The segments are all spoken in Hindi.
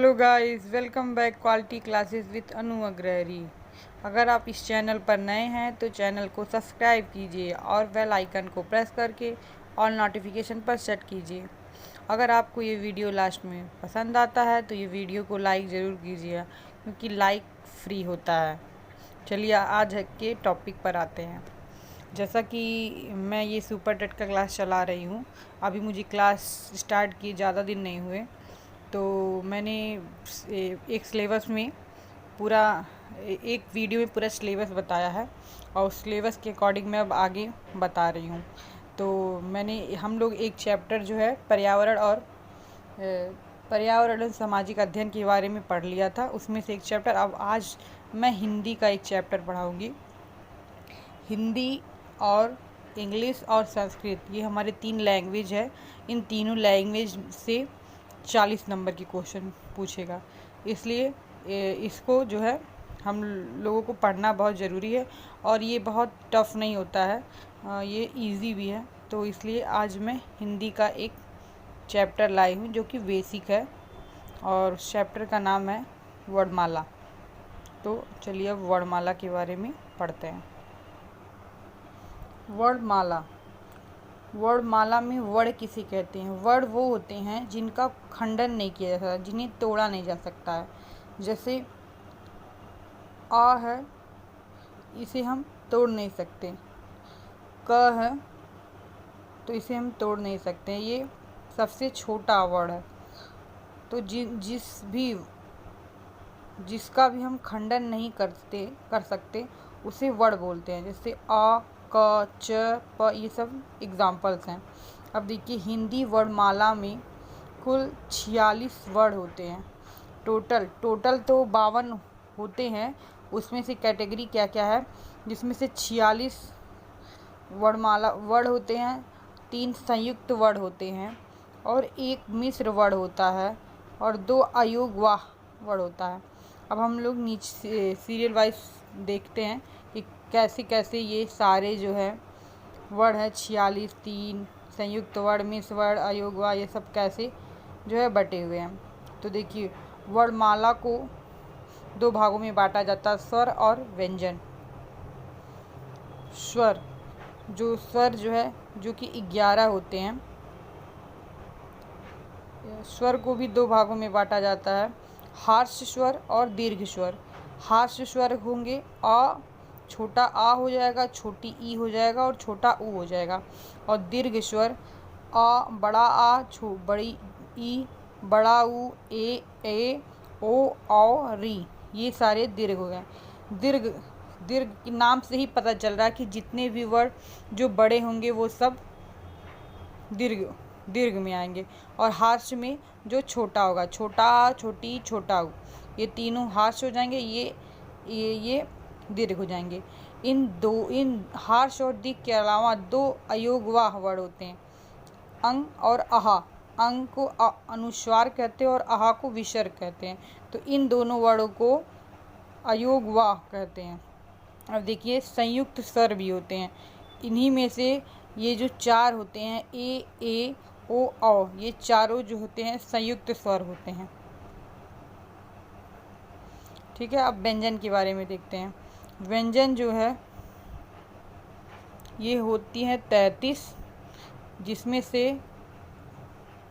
Hello guys, welcome back quality classes with Anu Agrahari. अगर आप इस चैनल पर नए हैं तो चैनल को सब्सक्राइब कीजिए और बेल आइकन को प्रेस करके ऑल नोटिफिकेशन पर सेट कीजिए। अगर आपको ये वीडियो लास्ट में पसंद आता है तो ये वीडियो को लाइक ज़रूर कीजिए, क्योंकि लाइक फ्री होता है। चलिए आज के टॉपिक पर आते हैं। जैसा कि मैं ये सुपर टेट का क्लास चला रही हूँ, अभी मुझे क्लास स्टार्ट किए ज़्यादा दिन नहीं हुए, तो मैंने एक सिलेबस में पूरा एक वीडियो में पूरा सिलेबस बताया है और उस सिलेबस के अकॉर्डिंग मैं अब आगे बता रही हूँ। तो हम लोग एक चैप्टर जो है पर्यावरण और सामाजिक अध्ययन के बारे में पढ़ लिया था, उसमें से एक चैप्टर। अब आज मैं हिंदी का एक चैप्टर पढ़ाऊँगी। हिंदी और इंग्लिश और संस्कृत, ये हमारे 3 लैंग्वेज है। इन तीनों लैंग्वेज से 40 नंबर की क्वेश्चन पूछेगा, इसलिए इसको जो है हम लोगों को पढ़ना बहुत ज़रूरी है। और ये बहुत टफ़ नहीं होता है, ये इजी भी है। तो इसलिए आज मैं हिंदी का एक चैप्टर लाई हूँ जो कि बेसिक है, और चैप्टर का नाम है वर्णमाला। तो चलिए अब वर्णमाला के बारे में पढ़ते हैं। वर्णमाला। वर्णमाला में वर्ण किसे कहते हैं? वर्ण वो होते हैं जिनका खंडन नहीं किया जा सकता, जिन्हें तोड़ा नहीं जा सकता है। जैसे आ है, इसे हम तोड़ नहीं सकते। क है तो इसे हम तोड़ नहीं सकते, ये सबसे छोटा वर्ण है। तो जिसका भी हम खंडन नहीं कर सकते उसे वर्ण बोलते हैं। जैसे आ, क, च, प, ये सब एग्जाम्पल्स हैं। अब देखिए, हिंदी वर्णमाला में कुल 46 वर्ण होते हैं। टोटल तो 52 होते हैं। उसमें से कैटेगरी क्या क्या है, जिसमें से 46 वर्ण होते हैं, 3 संयुक्त वर्ण होते हैं और 1 मिश्र वर्ण होता है और 2 अयोगवाह वर्ण होता है। अब हम लोग नीचे सीरियल वाइज देखते हैं कि कैसे कैसे ये सारे जो है वर्ण है 46, 3 संयुक्त वर्ण, मिश्र वर्ण, अयोगवाह, ये सब कैसे जो है बटे हुए हैं। तो देखिए, वर्णमाला को 2 भागों में बांटा जाता है, स्वर और व्यंजन। स्वर जो है जो कि 11 होते हैं। स्वर को भी 2 भागों में बांटा जाता है, हार्श स्वर और दीर्घ स्वर। हार्श स्वर होंगे आ, छोटा आ हो जाएगा, छोटी ई हो जाएगा और छोटा ऊ हो जाएगा। और दीर्घ स्वर आ, बड़ा आ, बड़ी ई, बड़ा ऊ, ए, ओ, औ, री, ये सारे दीर्घ हो गए। दीर्घ के नाम से ही पता चल रहा है कि जितने भी वर्ण जो बड़े होंगे वो सब दीर्घ में आएंगे। और हार्श में जो छोटा होगा, छोटा आ, छोटी, छोटा ऊ, ये तीनों हार्श हो जाएंगे, ये दीर्घ हो जाएंगे। इन हार्श और दीर्घ के अलावा 2 अयोगवाह वर्ण होते हैं, अंग और आहा। अंग को अनुस्वार कहते हैं और आहा को विसर्ग कहते हैं। तो इन दोनों वर्णों को अयोगवाह कहते हैं। अब देखिए, संयुक्त स्वर भी होते हैं। इन्हीं में से ये जो 4 होते हैं, ए, ओ, औ, ये चारों जो होते हैं संयुक्त स्वर होते हैं। ठीक है, अब व्यंजन के बारे में देखते हैं। व्यंजन जो है ये होती हैं 33, जिसमें से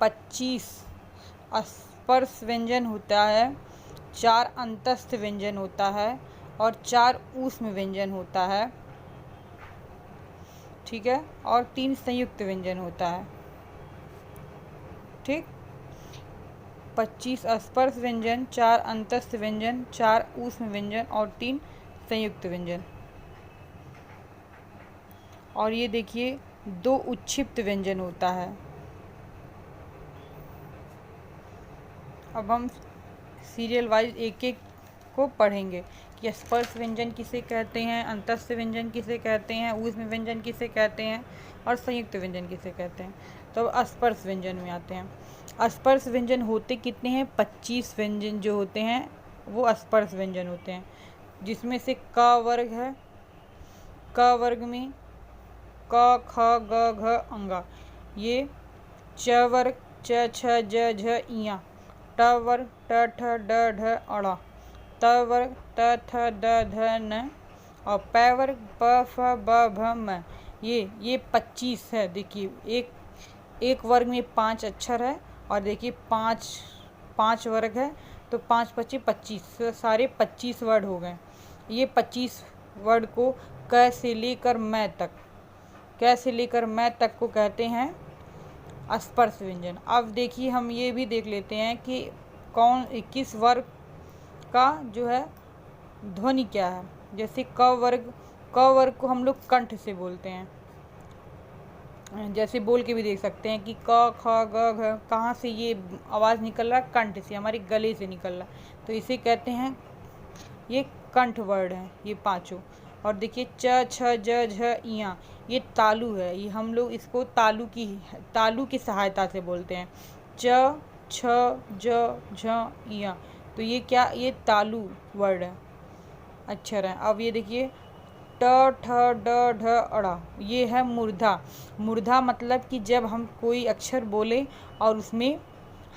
25 स्पर्श व्यंजन होता है, 4 अंतस्थ व्यंजन होता है और 4 ऊष्म व्यंजन होता है। ठीक है, और 3 संयुक्त व्यंजन होता है। ठीक, 25 स्पर्श व्यंजन, 4 अंतस्थ व्यंजन, 4 ऊष्म व्यंजन और 3 संयुक्त व्यंजन। और ये देखिए, 2 उच्छिष्ट व्यंजन होता है। अब हम सीरियल वाइज एक एक को पढ़ेंगे कि स्पर्श व्यंजन किसे कहते हैं, अंतस्थ व्यंजन किसे कहते हैं, ऊष्म व्यंजन किसे कहते हैं और संयुक्त व्यंजन किसे कहते हैं। तो अब स्पर्श व्यंजन में आते हैं। स्पर्श व्यंजन होते कितने हैं? 25 व्यंजन जो होते हैं वो स्पर्श व्यंजन होते हैं, जिसमें से क वर्ग है। क वर्ग में क, ख, ग, घ, अंगा। ये च वर्ग च, छ, ज, झ, इया। ट ट वर्ग ट ठ ड ढ अड़ा, त वर्ग त थ द ध न, और पै वर्ग प फ ब भ म। ये 25 है। देखिए एक वर्ग में 5 अक्षर है, और देखिए पाँच वर्ग है, तो 5 25 25, सारे 25 वर्ड हो गए। ये 25 वर्ड को क से लेकर मैं तक को कहते हैं स्पर्श व्यंजन। अब देखिए हम ये भी देख लेते हैं कि किस वर्ग का जो है ध्वनि क्या है। जैसे क वर्ग को हम लोग कंठ से बोलते हैं, जैसे बोल के भी देख सकते हैं कि क ख ग घ, कहाँ से ये आवाज़ निकल रहा है, कंठ से, हमारे गले से निकल रहा है, तो इसे कहते हैं, ये कंठ वर्ड हैं ये पांचों। और देखिए च छ ज झ इयाँ, ये तालु है, ये हम लोग इसको तालु की सहायता से बोलते हैं। च छ ज झ इयाँ, तो ये क्या, ये तालु वर्ड है, अक्षर है। अब ये देखिए ट ठ ड ढ अड़ा, ये है मूर्धा मतलब कि जब हम कोई अक्षर बोले और उसमें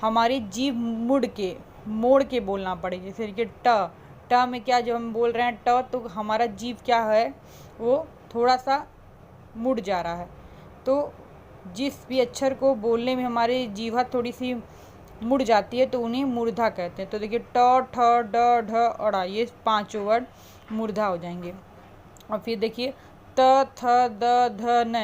हमारी जीभ मोड़ के बोलना पड़े। जैसे कि ट में क्या, जब हम बोल रहे हैं ट, तो हमारा जीभ क्या है, वो थोड़ा सा मुड़ जा रहा है। तो जिस भी अक्षर को बोलने में हमारी जीभा थोड़ी सी मुड़ जाती है तो उन्हें मूर्धा कहते हैं। तो देखिए ट ठ ड ढ अड़ा, ये पांचों वर्ड मूर्धा हो जाएंगे। और फिर देखिए त थ द ध न,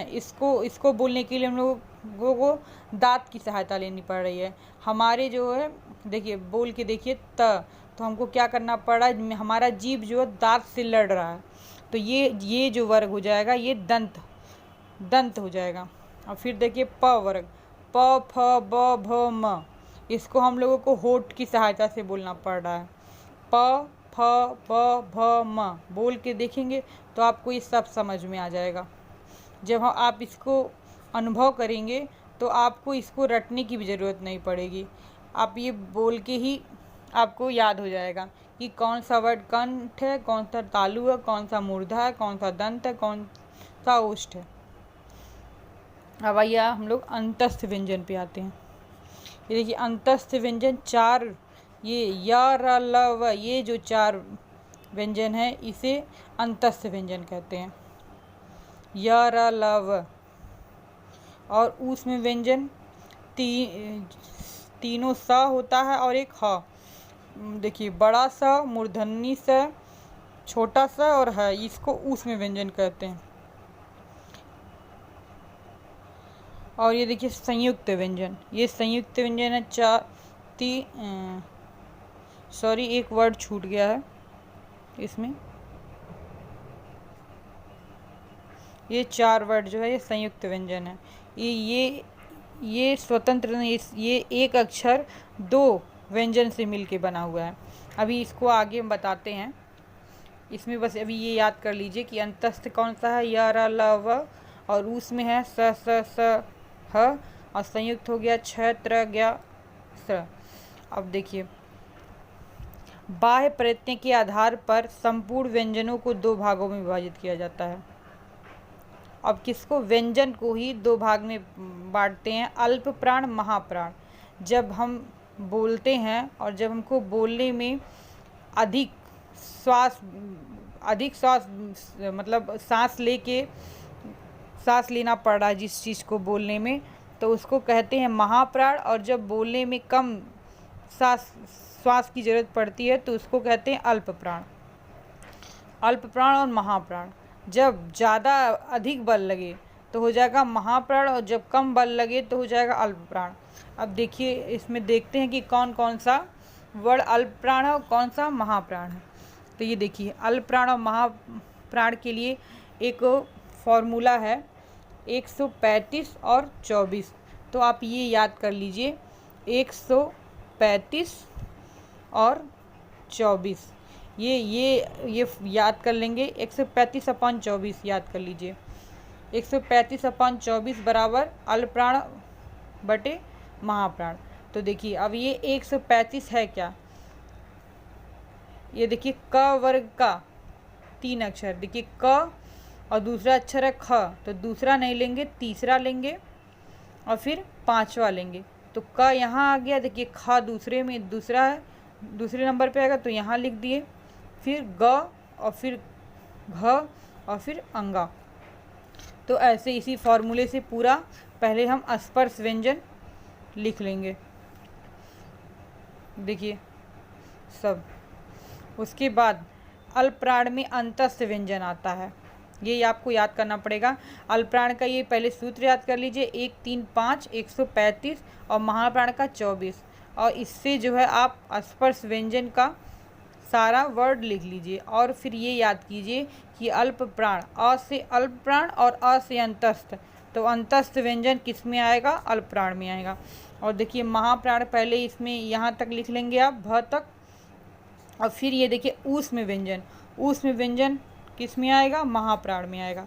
इसको बोलने के लिए हम लोगों को दांत की सहायता लेनी पड़ रही है। हमारे जो है देखिए बोल के देखिए तो हमको क्या करना पड़ रहा है, हमारा जीभ जो है दांत से लड़ रहा है, तो ये जो वर्ग हो जाएगा ये दंत हो जाएगा। और फिर देखिए प वर्ग प फ ब भ म, इसको हम लोगों को होठ की सहायता से बोलना पड़ रहा है। प फ ब भ म बोल के देखेंगे तो आपको ये सब समझ में आ जाएगा। जब आप इसको अनुभव करेंगे तो आपको इसको रटने की भी ज़रूरत नहीं पड़ेगी, आप ये बोल के ही आपको याद हो जाएगा कि कौन सा वर्ड कंठ है, कौन सा तालु है, कौन सा मूर्धा है, कौन सा दंत है, कौन सा ओष्ठ है। अब आइए हम लोग अंतस्थ व्यंजन पे आते हैं। ये देखिए अंतस्थ व्यंजन 4, ये य र ल व, ये जो 4 व्यंजन है इसे अंतस्थ व्यंजन कहते हैं। य र ल व, और उसमें व्यंजन तीनों स होता है और एक ह। देखिए बड़ा सा, मूर्धन्य स, छोटा सा और है, इसको उसमें व्यंजन कहते हैं। और ये देखिए संयुक्त व्यंजन, ये संयुक्त व्यंजन है सॉरी एक वर्ड छूट गया है इसमें, ये 4 वर्ड जो है ये संयुक्त व्यंजन है। ये स्वतंत्र नहीं, ये एक अक्षर 2 व्यंजन से मिलके बना हुआ है। अभी इसको आगे हम बताते हैं, इसमें बस अभी ये याद कर लीजिए कि अंतस्थ कौन सा है, य र ल व, और उसमें है स ह, और संयुक्त हो गया छ त्र ज्ञ स। अब देखिए बाह्य प्रत्यय के आधार पर संपूर्ण व्यंजनों को 2 भागों में विभाजित किया जाता है। अब किसको, व्यंजन को ही 2 भाग में बांटते हैं, अल्प प्राण महाप्राण। जब हम बोलते हैं और जब हमको बोलने में अधिक श्वास मतलब सांस लेना पड़ रहा है जिस चीज़ को बोलने में, तो उसको कहते हैं महाप्राण। और जब बोलने में कम श्वास की ज़रूरत पड़ती है तो उसको कहते हैं अल्प प्राण और महाप्राण। जब ज़्यादा अधिक बल लगे तो हो जाएगा महाप्राण, और जब कम बल लगे तो हो जाएगा अल्प प्राण। अब देखिए इसमें देखते हैं कि कौन कौन सा वर्ड अल्प प्राण है और कौन सा महाप्राण है। तो ये देखिए अल्प प्राण और महाप्राण के लिए एक फॉर्मूला है 135 और 24। तो आप ये याद कर लीजिए 135 और 24, ये याद कर लेंगे। 135/24 याद कर लीजिए। 135/24 बराबर अल्प प्राण बटे महाप्राण। तो देखिए अब ये 135 है क्या, ये देखिए क वर्ग का 3 अक्षर, देखिए क और दूसरा अक्षर है ख, तो दूसरा नहीं लेंगे, तीसरा लेंगे और फिर 5वां लेंगे। तो क यहाँ आ गया, देखिए ख दूसरे में दूसरा है, दूसरे नंबर पे आएगा तो यहाँ लिख दिए, फिर ग और फिर घ और फिर अंगा। तो ऐसे इसी फॉर्मूले से पूरा पहले हम स्पर्श व्यंजन लिख लेंगे, देखिए सब। उसके बाद अल्पप्राण में अंतस्थ व्यंजन आता है, ये आपको याद करना पड़ेगा। अल्पप्राण का ये पहले सूत्र याद कर लीजिए, 1 3 5 135 और महाप्राण का 24, और इससे जो है आप स्पर्श व्यंजन का सारा वर्ड लिख लीजिए। और फिर ये याद कीजिए कि अल्प प्राण, अ से अल्प प्राण और अ से अंतस्थ, तो अंतस्थ व्यंजन किस में आएगा? अल्प प्राण में आएगा। और देखिए महाप्राण पहले इसमें यहाँ तक लिख लेंगे आप, भ तक, और फिर ये देखिए ऊष्म व्यंजन, ऊष्म व्यंजन किस में आएगा? महाप्राण में आएगा।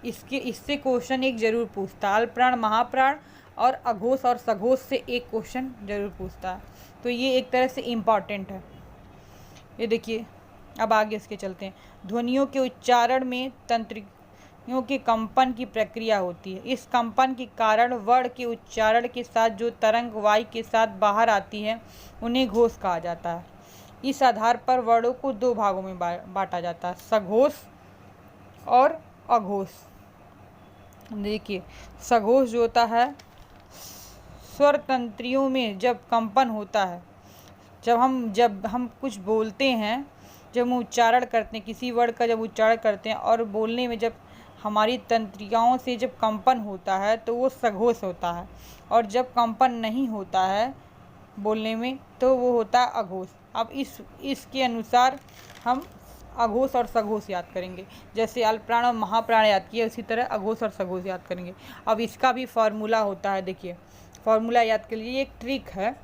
इससे क्वेश्चन एक जरूर पूछता है, अल्प प्राण, महाप्राण और अघोष और सघोष से एक क्वेश्चन जरूर पूछता है, तो ये एक तरह से इम्पॉर्टेंट है। ये देखिए अब आगे इसके चलते हैं। ध्वनियों के उच्चारण में तंत्रियों के कंपन की प्रक्रिया होती है। इस कंपन के कारण वर्ण के उच्चारण के साथ जो तरंग वायु के साथ बाहर आती है उन्हें घोष कहा जाता है। इस आधार पर वर्णों को दो भागों में बांटा जाता है, सघोष और अघोष। देखिए सघोष जो होता है, स्वर तंत्रियों में जब कंपन होता है, जब हम कुछ बोलते हैं, जब हम उच्चारण करते हैं किसी वर्ड का, जब उच्चारण करते हैं और बोलने में जब हमारी तंत्रिकाओं से जब कंपन होता है तो वो सघोष होता है, और जब कंपन नहीं होता है बोलने में तो वो होता है अघोष। अब इसके अनुसार हम अघोष और सघोष याद करेंगे, जैसे अल्पप्राण और महाप्राण याद किए उसी तरह अघोष और सघोष याद करेंगे। अब इसका भी फॉर्मूला होता है, देखिए फॉर्मूला याद कर लीजिए, एक ट्रिक है,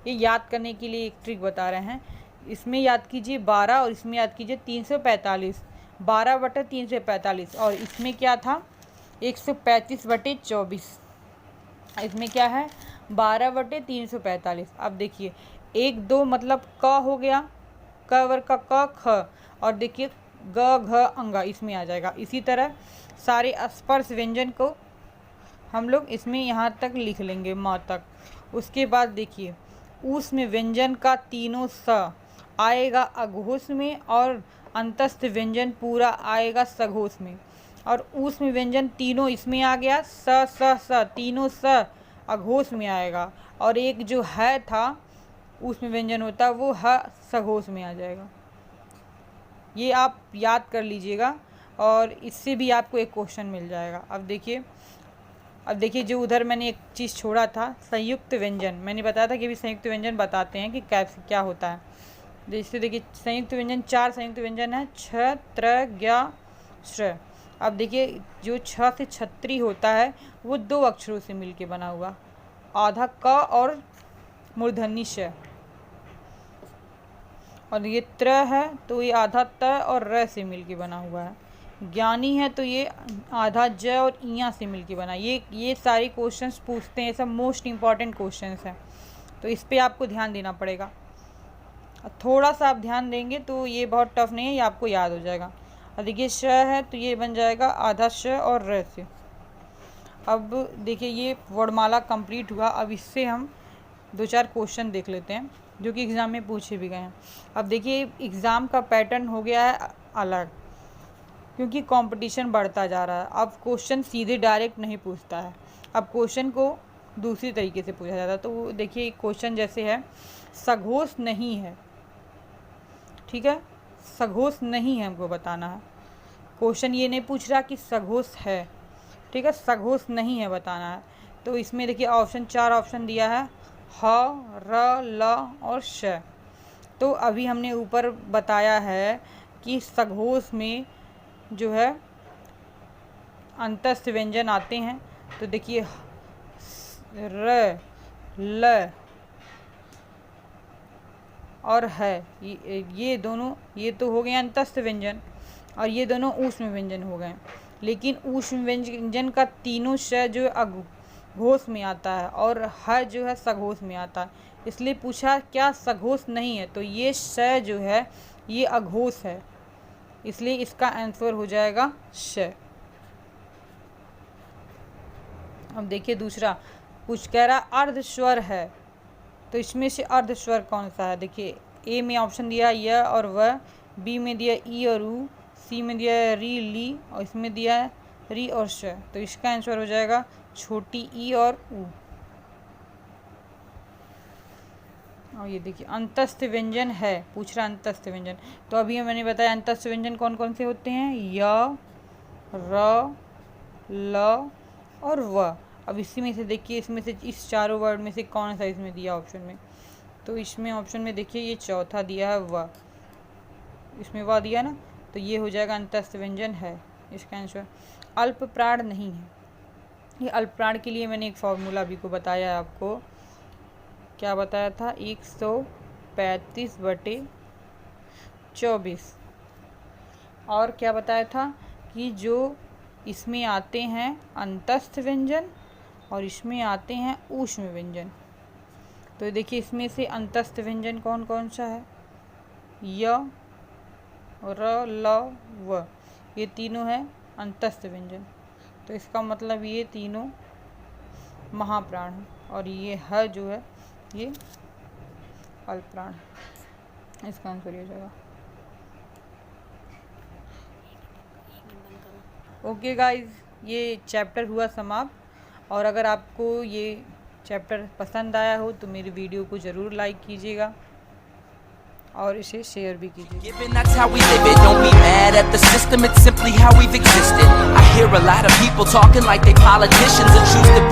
ये याद करने के लिए एक ट्रिक बता रहे हैं। इसमें याद कीजिए 12 और इसमें याद कीजिए 345, 12/345, और इसमें क्या था 135/24, इसमें क्या है 12/345। अब देखिए 1 2 मतलब क हो गया, क वर्ग का क, ख, और देखिए ग घ अंगा इसमें आ जाएगा। इसी तरह सारे स्पर्श व्यंजन को हम लोग इसमें यहाँ तक लिख लेंगे, म तक। उसके बाद देखिए ऊष्म व्यंजन का तीनों स आएगा अघोष में, और अंतस्थ व्यंजन पूरा आएगा सघोष में। और ऊष्म व्यंजन तीनों इसमें आ गया, स स स, तीनों स अघोष में आएगा, और एक जो है था ऊष्म व्यंजन होता है वो ह सघोष में आ जाएगा। ये आप याद कर लीजिएगा और इससे भी आपको एक क्वेश्चन मिल जाएगा। अब देखिए जो उधर मैंने एक चीज़ छोड़ा था, संयुक्त व्यंजन, मैंने बताया था कि भी संयुक्त व्यंजन बताते हैं कि क्या होता है। जैसे देखिए संयुक्त व्यंजन 4 संयुक्त व्यंजन है, छ, त्र, ज्ञ, श्र। अब देखिए जो छ से छत्री होता है वो 2 अक्षरों से मिलके बना हुआ, आधा क और मूर्धन्य श, और ये त्र है तो ये आधा त और र से मिलके बना हुआ है। ज्ञानी है तो ये आधा ज और इया से मिलके बना। ये सारे क्वेश्चंस पूछते हैं, सब मोस्ट इम्पॉर्टेंट क्वेश्चंस हैं, तो इस पे आपको ध्यान देना पड़ेगा। थोड़ा सा आप ध्यान देंगे तो ये बहुत टफ नहीं है, ये आपको याद हो जाएगा। और देखिए श है तो ये बन जाएगा आधा श और र से। अब देखिए ये वर्णमाला कंप्लीट हुआ। अब इससे हम 2-4 क्वेश्चन देख लेते हैं जो कि एग्ज़ाम में पूछे भी गए हैं। अब देखिए एग्ज़ाम का पैटर्न हो गया है अलग, क्योंकि कंपटीशन बढ़ता जा रहा है। अब क्वेश्चन सीधे डायरेक्ट नहीं पूछता है, अब क्वेश्चन को दूसरी तरीके से पूछा जाता है। तो देखिए क्वेश्चन जैसे है, सघोष नहीं है, ठीक है, सघोष नहीं है हमको बताना है। क्वेश्चन ये नहीं पूछ रहा कि सघोष है, ठीक है, सघोष नहीं है बताना है। तो इसमें देखिए ऑप्शन 4 ऑप्शन दिया है, ह, र, ल और श। तो अभी हमने ऊपर बताया है कि सघोष में जो है अंतस्थ व्यंजन आते हैं। तो देखिए र, ल और है, ये दोनों, ये तो हो गए अंतस्थ व्यंजन, और ये दोनों ऊष्म व्यंजन हो गए। लेकिन ऊष्म व्यंजन का तीनों श जो है घोष में आता है और ह जो है सघोष में आता है। इसलिए पूछा क्या सघोष नहीं है, तो ये श जो है ये अघोष है, इसलिए इसका आंसर हो जाएगा श। अब देखिए दूसरा कुछ कह रहा अर्ध स्वर है, तो इसमें से अर्ध स्वर कौन सा है? देखिए ए में ऑप्शन दिया य और व, बी में दिया ई और ऊ, सी में दिया है री ली और इसमें दिया है री और श। तो इसका आंसर हो जाएगा छोटी ई और ऊ। और ये देखिए अंतस्थ व्यंजन है, पूछ रहा अंतस्थ व्यंजन। तो अभी मैंने बताया अंतस्थ व्यंजन कौन कौन से होते हैं, य, र, ल और व। अब इसी में से देखिए, इसमें से इस चारों वर्ड में से कौन सा इसमें दिया ऑप्शन में? तो इसमें ऑप्शन में देखिए ये चौथा दिया है व, इसमें व दिया ना, तो ये हो जाएगा अंतस्थ व्यंजन है इसका आंसर। अल्प प्राण नहीं है। ये अल्प प्राण के लिए मैंने एक फॉर्मूला अभी को बताया है आपको, क्या बताया था, 135/24। और क्या बताया था कि जो इसमें आते हैं अंतस्थ व्यंजन और इसमें आते हैं ऊष्म व्यंजन। तो देखिए इसमें से अंतस्थ व्यंजन कौन कौन सा है, य, र, ल, व, ये तीनों है अंतस्थ व्यंजन। तो इसका मतलब ये तीनों महाप्राण है और ये ह जो है ये अल्प प्राण है। इसका आंसर हो जाएगा। ओके गाइज, ये चैप्टर हुआ समाप्त। और अगर आपको ये चैप्टर पसंद आया हो तो मेरी वीडियो को ज़रूर लाइक कीजिएगा और इसे शेयर भी कीजिएगा। Given that's how we live it, don't be mad at the system, it's simply how we've existed. I hear a lot of people talking like they politicians and choose to